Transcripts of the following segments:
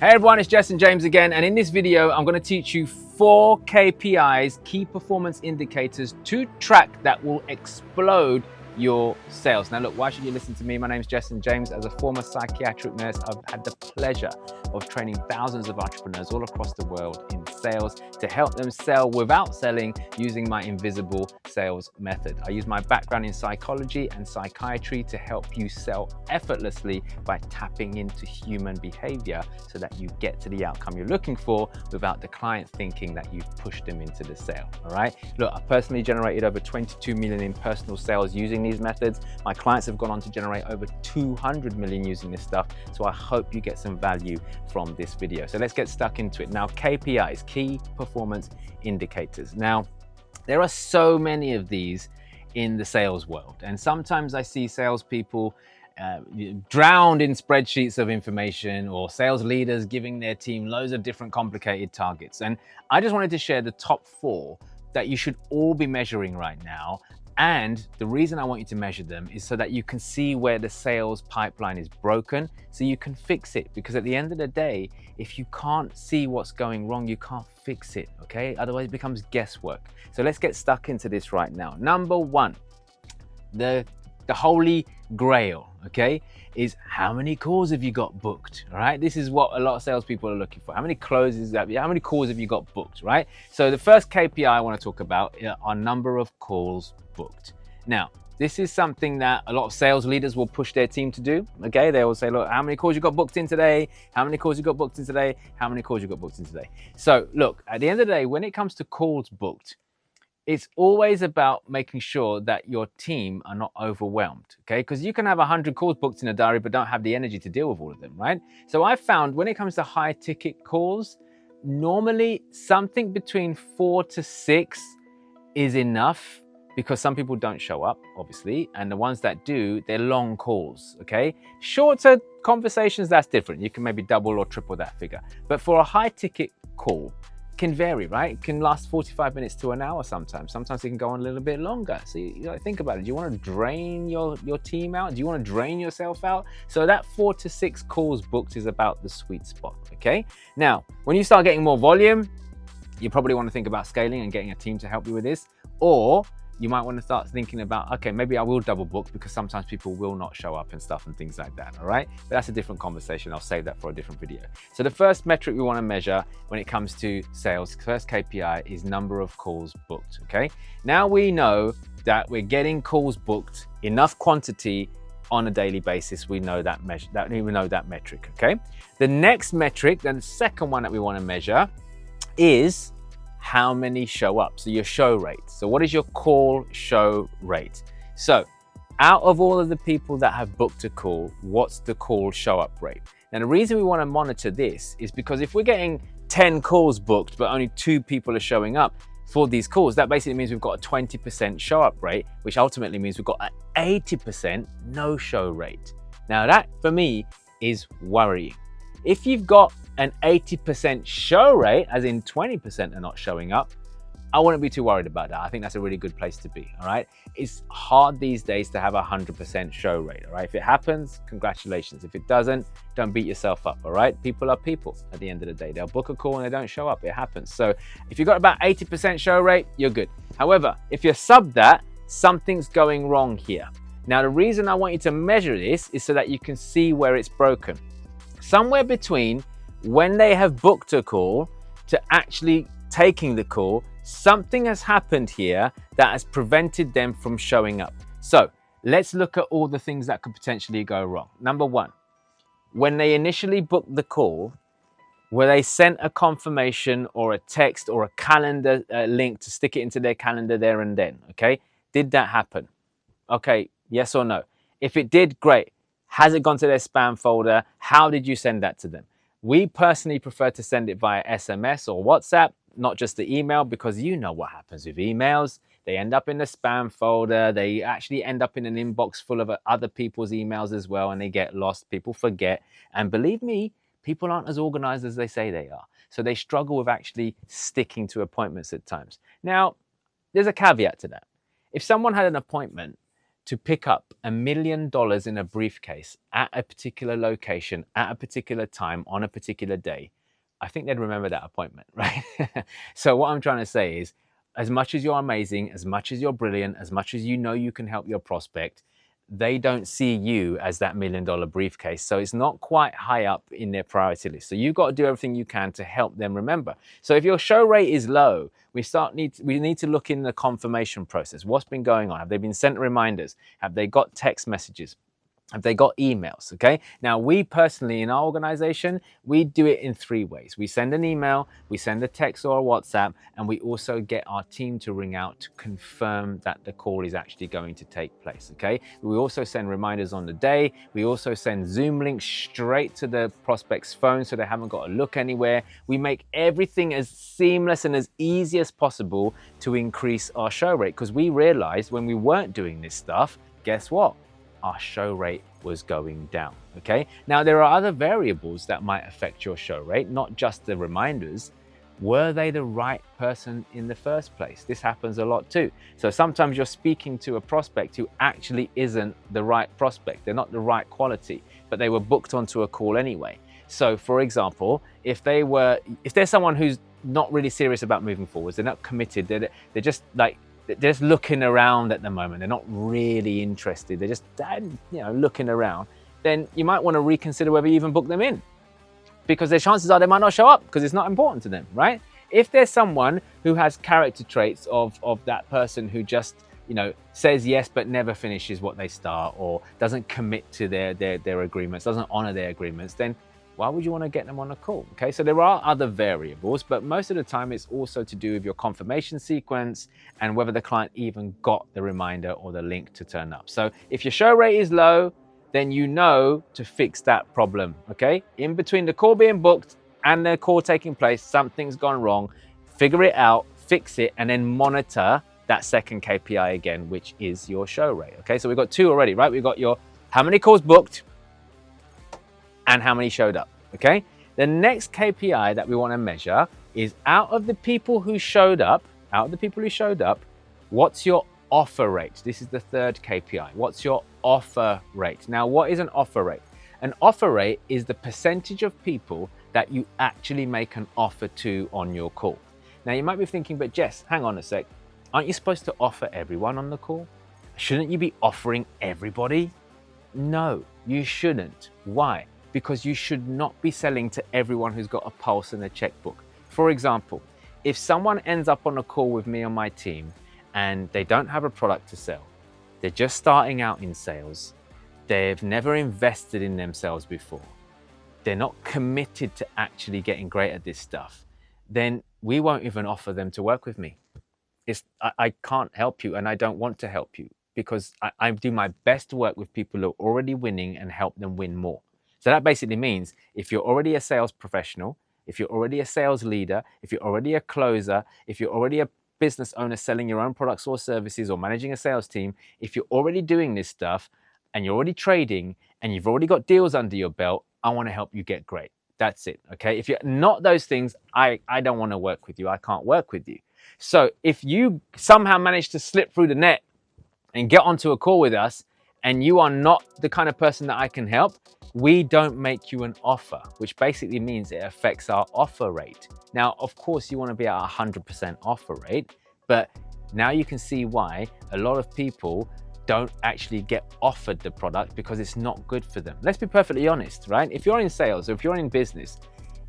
Hey everyone, it's Jessen James again, and in this video I'm going to teach you 4 KPIs, key performance indicators to track that will explode your sales. Now look, why should you listen to me? My name is Jessen James. As a former psychiatric nurse, I've had the pleasure of training thousands of entrepreneurs all across the world in sales to help them sell without selling using my invisible sales method. I use my background in psychology and psychiatry to help you sell effortlessly by tapping into human behavior so that you get to the outcome you're looking for without the client thinking that you've pushed them into the sale. All right. Look, I personally generated over 22 million in personal sales using these methods. My clients have gone on to generate over 200 million using this stuff. So I hope you get some value from this video. So let's get stuck into it. Now, KPIs, key performance indicators. Now, there are so many of these in the sales world. And sometimes I see salespeople drowned in spreadsheets of information, or sales leaders giving their team loads of different complicated targets. And I just wanted to share the top 4 that you should all be measuring right now. And the reason I want you to measure them is so that you can see where the sales pipeline is broken, so you can fix it. Because at the end of the day, if you can't see what's going wrong, you can't fix it, okay? Otherwise it becomes guesswork. So let's get stuck into this right now. Number 1, the holy grail, okay, is how many calls have you got booked, all right? This is what a lot of salespeople are looking for. How many closes, how many calls have you got booked, right? So the first KPI I want to talk about are number of calls booked. Now, this is something that a lot of sales leaders will push their team to do, okay? They will say, look, how many calls you got booked in today? How many calls you got booked in today? How many calls you got booked in today? So look, at the end of the day, when it comes to calls booked, it's always about making sure that your team are not overwhelmed, okay? Because you can have 100 calls booked in a diary, but don't have the energy to deal with all of them, right? So I found when it comes to high ticket calls, normally something between 4 to 6 is enough, because some people don't show up, obviously, and the ones that do, they're long calls, okay? Shorter conversations, that's different. You can maybe double or triple that figure. But for a high ticket call, can vary, right? It can last 45 minutes to an hour sometimes. Sometimes it can go on a little bit longer. So you got to think about it. Do you want to drain your team out? Do you want to drain yourself out? So that 4 to 6 calls booked is about the sweet spot, okay? Now, when you start getting more volume, you probably want to think about scaling and getting a team to help you with this. Or you might want to start thinking about, okay, maybe I will double book, because sometimes people will not show up and stuff and things like that, all right? But that's a different conversation. I'll save that for a different video. So the first metric we want to measure when it comes to sales, first KPI, is number of calls booked, okay? Now we know that we're getting calls booked enough quantity on a daily basis. We know that metric, okay? The next metric, then the second one that we want to measure, is how many show up. So your show rate. So what is your call show rate? So out of all of the people that have booked a call, what's the call show up rate? Now the reason we want to monitor this is because if we're getting 10 calls booked, but only 2 people are showing up for these calls, that basically means we've got a 20% show up rate, which ultimately means we've got an 80% no show rate. Now that for me is worrying. If you've got an 80% show rate, as in 20% are not showing up, I wouldn't be too worried about that. I think that's a really good place to be, all right? It's hard these days to have a 100% show rate, all right? If it happens, congratulations. If it doesn't, don't beat yourself up, all right? People are people at the end of the day. They'll book a call and they don't show up. It happens. So if you've got about 80% show rate, you're good. However, if you're sub that, something's going wrong here. Now, the reason I want you to measure this is so that you can see where it's broken. Somewhere between when they have booked a call to actually taking the call, something has happened here that has prevented them from showing up. So let's look at all the things that could potentially go wrong. Number 1, when they initially booked the call, were they sent a confirmation or a text or a calendar link to stick it into their calendar there and then, okay? Did that happen? Okay, yes or no? If it did, great. Has it gone to their spam folder? How did you send that to them? We personally prefer to send it via SMS or WhatsApp, not just the email, because you know what happens with emails. They end up in the spam folder. They actually end up in an inbox full of other people's emails as well, and they get lost. People forget. And believe me, people aren't as organized as they say they are. So they struggle with actually sticking to appointments at times. Now, there's a caveat to that. If someone had an appointment to pick up $1 million in a briefcase at a particular location, at a particular time, on a particular day, I think they'd remember that appointment, right? So what I'm trying to say is, as much as you're amazing, as much as you're brilliant, as much as you know you can help your prospect, they don't see you as that $1 million briefcase. So it's not quite high up in their priority list. So you've got to do everything you can to help them remember. So if your show rate is low, we need to look in the confirmation process. What's been going on? Have they been sent reminders? Have they got text messages? Have they got emails? Okay. Now, we personally in our organization, we do it in 3 ways. We send an email, we send a text or a WhatsApp, and we also get our team to ring out to confirm that the call is actually going to take place. Okay. We also send reminders on the day. We also send Zoom links straight to the prospect's phone so they haven't got to look anywhere. We make everything as seamless and as easy as possible to increase our show rate, because we realized when we weren't doing this stuff, guess what? Our show rate was going down. Okay. Now, there are other variables that might affect your show rate, not just the reminders. Were they the right person in the first place? This happens a lot too. So sometimes you're speaking to a prospect who actually isn't the right prospect. They're not the right quality, but they were booked onto a call anyway. So for example, if there's someone who's not really serious about moving forwards, they're not committed, they're just looking around at the moment. They're not really interested. They're just, looking around. Then you might want to reconsider whether you even book them in, because the chances are they might not show up because it's not important to them, right? If there's someone who has character traits of that person who just, says yes but never finishes what they start, or doesn't commit to their agreements, doesn't honor their agreements, then why would you want to get them on a call? Okay, so there are other variables, but most of the time it's also to do with your confirmation sequence and whether the client even got the reminder or the link to turn up. So if your show rate is low, then you know to fix that problem, okay? In between the call being booked and the call taking place, something's gone wrong. Figure it out, fix it, and then monitor that second KPI again, which is your show rate, okay? So we've got 2 already, right? We've got your how many calls booked and how many showed up, okay? The next KPI that we want to measure is out of the people who showed up, what's your offer rate? This is the 3rd KPI. What's your offer rate? Now, what is an offer rate? An offer rate is the percentage of people that you actually make an offer to on your call. Now, you might be thinking, but Jess, hang on a sec. Aren't you supposed to offer everyone on the call? Shouldn't you be offering everybody? No, you shouldn't. Why? Because you should not be selling to everyone who's got a pulse and a checkbook. For example, if someone ends up on a call with me on my team and they don't have a product to sell, they're just starting out in sales, they've never invested in themselves before, they're not committed to actually getting great at this stuff, then we won't even offer them to work with me. I can't help you, and I don't want to help you, because I do my best to work with people who are already winning and help them win more. So that basically means if you're already a sales professional, if you're already a sales leader, if you're already a closer, if you're already a business owner selling your own products or services or managing a sales team, if you're already doing this stuff and you're already trading and you've already got deals under your belt, I want to help you get great. That's it, okay? If you're not those things, I don't want to work with you. I can't work with you. So if you somehow manage to slip through the net and get onto a call with us and you are not the kind of person that I can help, we don't make you an offer, which basically means it affects our offer rate. Now, of course, you want to be at 100% offer rate, but now you can see why a lot of people don't actually get offered the product, because it's not good for them. Let's be perfectly honest, right? If you're in sales or if you're in business,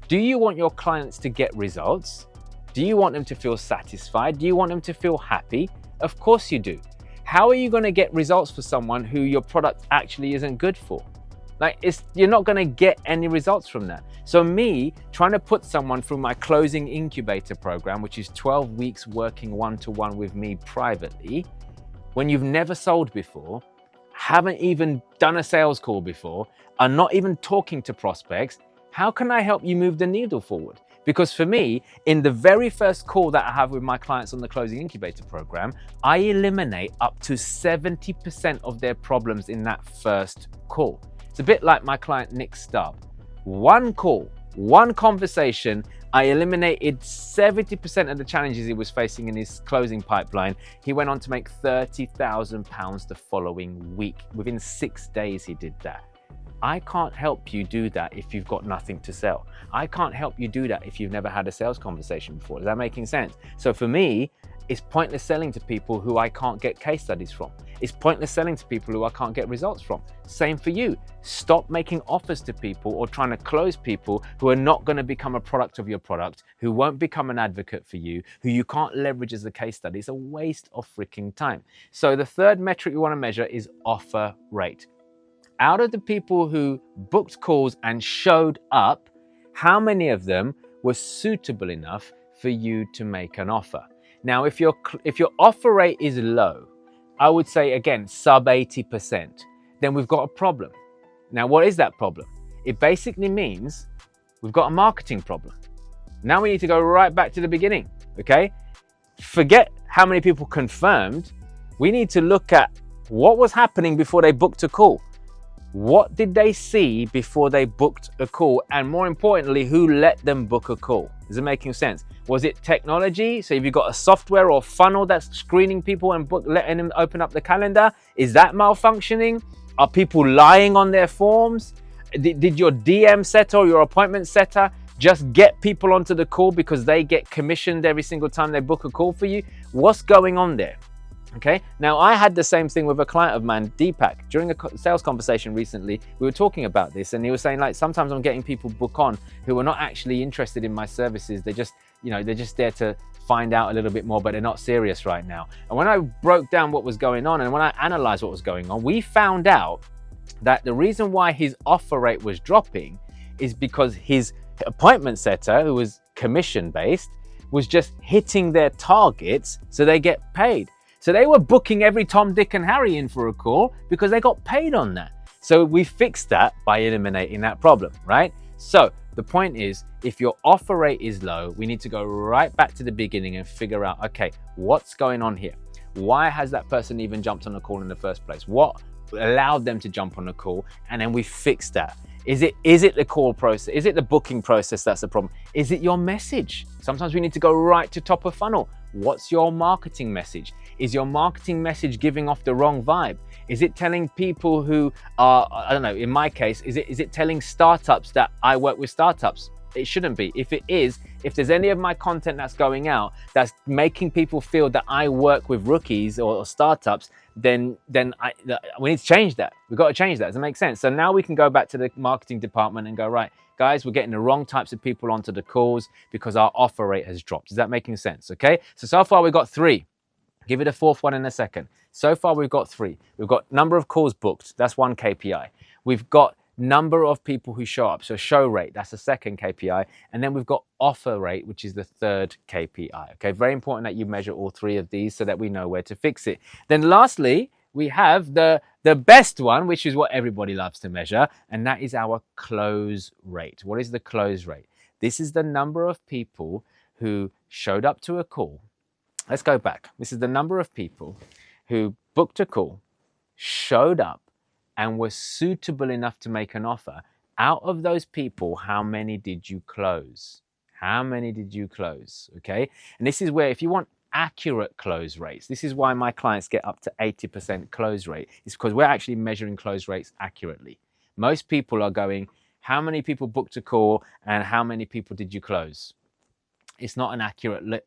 do you want your clients to get results? Do you want them to feel satisfied? Do you want them to feel happy? Of course you do. How are you going to get results for someone who your product actually isn't good for? You're not going to get any results from that. So me trying to put someone through my closing incubator program, which is 12 weeks working one-to-one with me privately, when you've never sold before, haven't even done a sales call before, are not even talking to prospects, how can I help you move the needle forward? Because for me, in the very first call that I have with my clients on the closing incubator program, I eliminate up to 70% of their problems in that first call. It's a bit like my client Nick Stubb. One call, one conversation, I eliminated 70% of the challenges he was facing in his closing pipeline. He went on to make £30,000 the following week. Within 6 days, he did that. I can't help you do that if you've got nothing to sell. I can't help you do that if you've never had a sales conversation before. Is that making sense? So for me, it's pointless selling to people who I can't get case studies from. It's pointless selling to people who I can't get results from. Same for you. Stop making offers to people or trying to close people who are not going to become a product of your product, who won't become an advocate for you, who you can't leverage as a case study. It's a waste of freaking time. So the third metric we want to measure is offer rate. Out of the people who booked calls and showed up, how many of them were suitable enough for you to make an offer? Now, if your offer rate is low, I would say, again, sub 80%, then we've got a problem. Now, what is that problem? It basically means we've got a marketing problem. Now we need to go right back to the beginning, okay? Forget how many people confirmed. We need to look at what was happening before they booked a call. What did they see before they booked a call? And more importantly, who let them book a call? Is it making sense? Was it technology? So if you've got a software or funnel that's screening people and letting them open up the calendar, is that malfunctioning? Are people lying on their forms? Did your DM setter or your appointment setter just get people onto the call because they get commissioned every single time they book a call for you? What's going on there? Okay, now I had the same thing with a client of mine, Deepak. During a sales conversation recently, we were talking about this, and he was saying, like, sometimes I'm getting people book on who are not actually interested in my services. They're just there to find out a little bit more, but they're not serious right now. And when I broke down what was going on and when I analyzed what was going on, we found out that the reason why his offer rate was dropping is because his appointment setter, who was commission based, was just hitting their targets so they get paid. So they were booking every Tom, Dick and Harry in for a call because they got paid on that. So we fixed that by eliminating that problem, right? So the point is, if your offer rate is low, we need to go right back to the beginning and figure out, okay, what's going on here? Why has that person even jumped on a call in the first place? What allowed them to jump on a call? And then we fix that. Is it the call process? Is it the booking process that's the problem? Is it your message? Sometimes we need to go right to top of funnel. What's your marketing message? Is your marketing message giving off the wrong vibe? Is it telling people who are, I don't know, in my case, is it telling startups that I work with startups? It shouldn't be. If it is, if there's any of my content that's going out that's making people feel that I work with rookies or startups, then we need to change that. We've got to change that. Does it make sense? So now we can go back to the marketing department and go, right, guys, we're getting the wrong types of people onto the calls because our offer rate has dropped. Is that making sense? Okay. So far we've got 3. Give it a 4th one in a second. So far we've got 3. We've got number of calls booked. That's one KPI. We've got number of people who show up. So show rate, that's the second KPI. And then we've got offer rate, which is the 3rd KPI. Okay, very important that you measure all 3 of these so that we know where to fix it. Then lastly, we have the best one, which is what everybody loves to measure, and that is our close rate. What is the close rate? This is the number of people who showed up to a call. Let's go back. This is the number of people who booked a call, showed up, and were suitable enough to make an offer. Out of those people, how many did you close? How many did you close? Okay. And this is where, if you want accurate close rates, this is why my clients get up to 80% close rate. It's because we're actually measuring close rates accurately. Most people are going, how many people booked a call and how many people did you close? It's not an accurate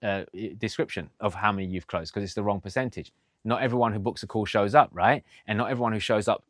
description of how many you've closed because it's the wrong percentage. Not everyone who books a call shows up, right? And not everyone who shows up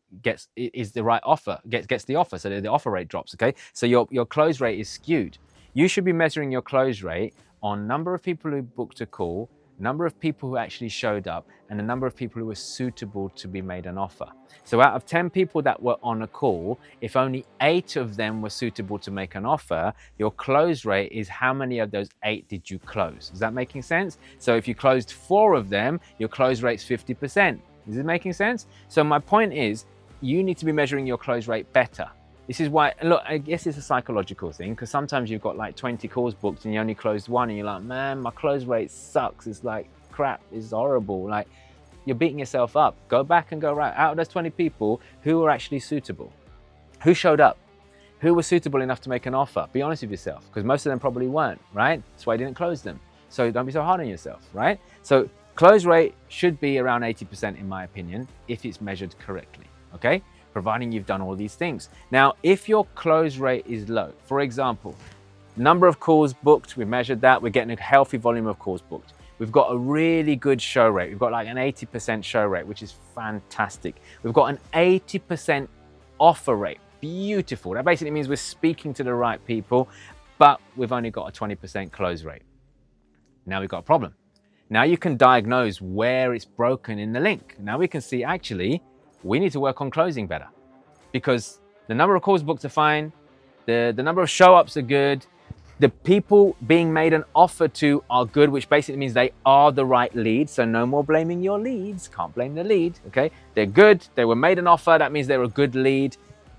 is the right offer, gets the offer, so the offer rate drops, okay? So your close rate is skewed. You should be measuring your close rate on number of people who booked a call, number of people who actually showed up, and the number of people who were suitable to be made an offer. So out of 10 people that were on a call, if only 8 of them were suitable to make an offer, your close rate is how many of those 8 did you close? Is that making sense? So if you closed 4 of them, your close rate's 50%. Is it making sense? So my point is, you need to be measuring your close rate better. This is why, look, I guess it's a psychological thing, because sometimes you've got like 20 calls booked and you only closed 1 and you're like, man, my close rate sucks. It's like crap, it's horrible. Like, you're beating yourself up. Go back and go, right, out of those 20 people, who were actually suitable? Who showed up? Who was suitable enough to make an offer? Be honest with yourself, because most of them probably weren't, right? That's why you didn't close them. So don't be so hard on yourself, right? So close rate should be around 80% in my opinion, if it's measured correctly, okay? Providing you've done all these things. Now, if your close rate is low, for example, number of calls booked, we measured that, we're getting a healthy volume of calls booked. We've got a really good show rate. We've got like an 80% show rate, which is fantastic. We've got an 80% offer rate. Beautiful. That basically means we're speaking to the right people, but we've only got a 20% close rate. Now we've got a problem. Now you can diagnose where it's broken in the link. Now we can see, actually, we need to work on closing better, because the number of calls booked are fine. The number of show-ups are good. The people being made an offer to are good, which basically means they are the right lead. So no more blaming your leads. Can't blame the lead, okay? They're good. They were made an offer. That means they're a good lead.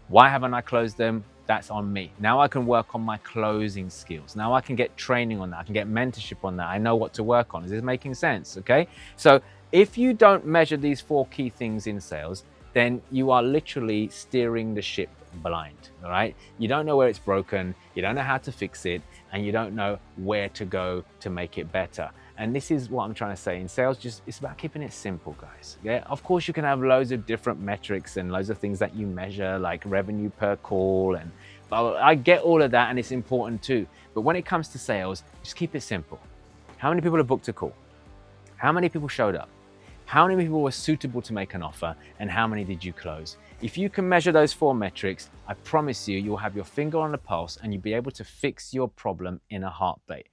Why haven't I closed them? That's on me. Now I can work on my closing skills. Now I can get training on that. I can get mentorship on that. I know what to work on. Is this making sense, okay? So if you don't measure these 4 key things in sales, then you are literally steering the ship blind, all right? You don't know where it's broken, you don't know how to fix it, and you don't know where to go to make it better. And this is what I'm trying to say. In sales, it's about keeping it simple, guys. Yeah, of course you can have loads of different metrics and loads of things that you measure, like revenue per call, and I get all of that, and it's important too. But when it comes to sales, just keep it simple. How many people have booked a call? How many people showed up? How many people were suitable to make an offer, and how many did you close? If you can measure those 4 metrics, I promise you, you'll have your finger on the pulse and you'll be able to fix your problem in a heartbeat.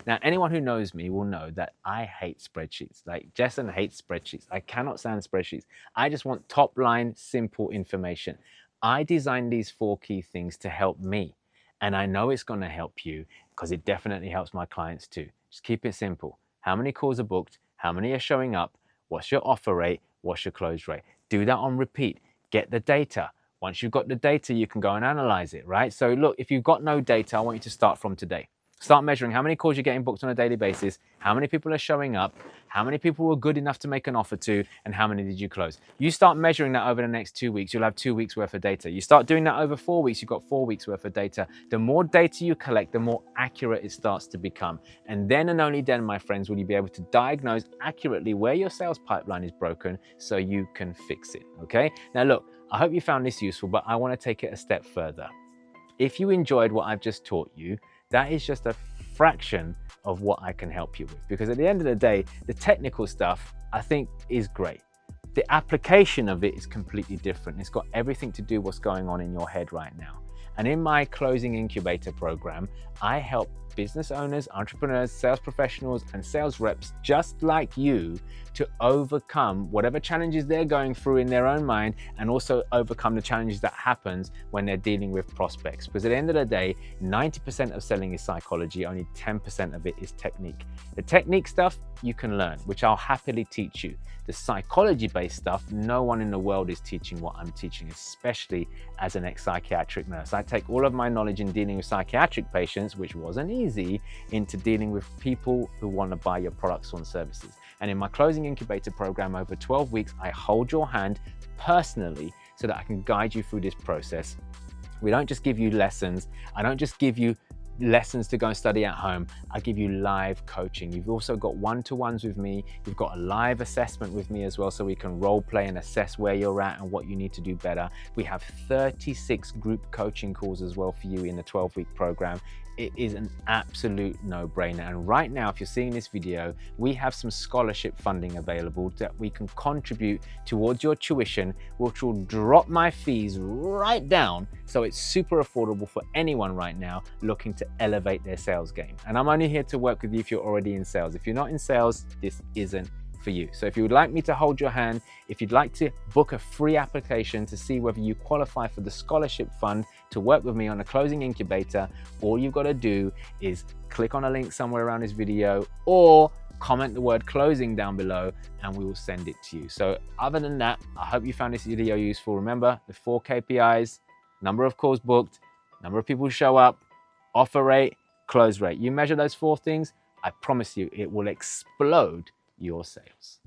Now, anyone who knows me will know that I hate spreadsheets. Like, Jessen hates spreadsheets. I cannot stand spreadsheets. I just want top line, simple information. I designed these 4 key things to help me, and I know it's going to help you, because it definitely helps my clients too. Just keep it simple. How many calls are booked? How many are showing up? What's your offer rate? What's your close rate? Do that on repeat. Get the data. Once you've got the data, you can go and analyze it, right? So look, if you've got no data, I want you to start from today. Start measuring how many calls you're getting booked on a daily basis, how many people are showing up, how many people were good enough to make an offer to, and how many did you close. You start measuring that over the next 2 weeks, you'll have 2 weeks worth of data. You start doing that over 4 weeks, you've got 4 weeks worth of data. The more data you collect, the more accurate it starts to become. And then and only then, my friends, will you be able to diagnose accurately where your sales pipeline is broken so you can fix it, okay? Now look, I hope you found this useful, but I want to take it a step further. If you enjoyed what I've just taught you, that is just a fraction of what I can help you with. Because at the end of the day, the technical stuff, I think, is great. The application of it is completely different. It's got everything to do with what's going on in your head right now. And in my Closing Incubator program, I help business owners, entrepreneurs, sales professionals, and sales reps just like you to overcome whatever challenges they're going through in their own mind, and also overcome the challenges that happens when they're dealing with prospects. Because at the end of the day, 90% of selling is psychology, only 10% of it is technique. The technique stuff you can learn, which I'll happily teach you. The psychology-based stuff, no one in the world is teaching what I'm teaching, especially as an ex-psychiatric nurse. I take all of my knowledge in dealing with psychiatric patients, which wasn't easy, into dealing with people who want to buy your products or services. And in my Closing Incubator program, over 12 weeks, I hold your hand personally so that I can guide you through this process. We don't just give you lessons. I don't just give you lessons to go and study at home. I give you live coaching. You've also got one-to-ones with me. You've got a live assessment with me as well, so we can role play and assess where you're at and what you need to do better. We have 36 group coaching calls as well for you in the 12-week program. It is an absolute no-brainer. And right now, if you're seeing this video, we have some scholarship funding available that we can contribute towards your tuition, which will drop my fees right down. So it's super affordable for anyone right now looking to elevate their sales game. And I'm only here to work with you if you're already in sales. If you're not in sales, this isn't for you. So if you would like me to hold your hand, if you'd like to book a free application to see whether you qualify for the scholarship fund to work with me on a Closing Incubator, all you've got to do is click on a link somewhere around this video or comment the word closing down below and we will send it to you. So other than that, I hope you found this video useful. Remember the 4 KPIs, number of calls booked, number of people who show up, offer rate, close rate. You measure those 4 things, I promise you it will explode your sales.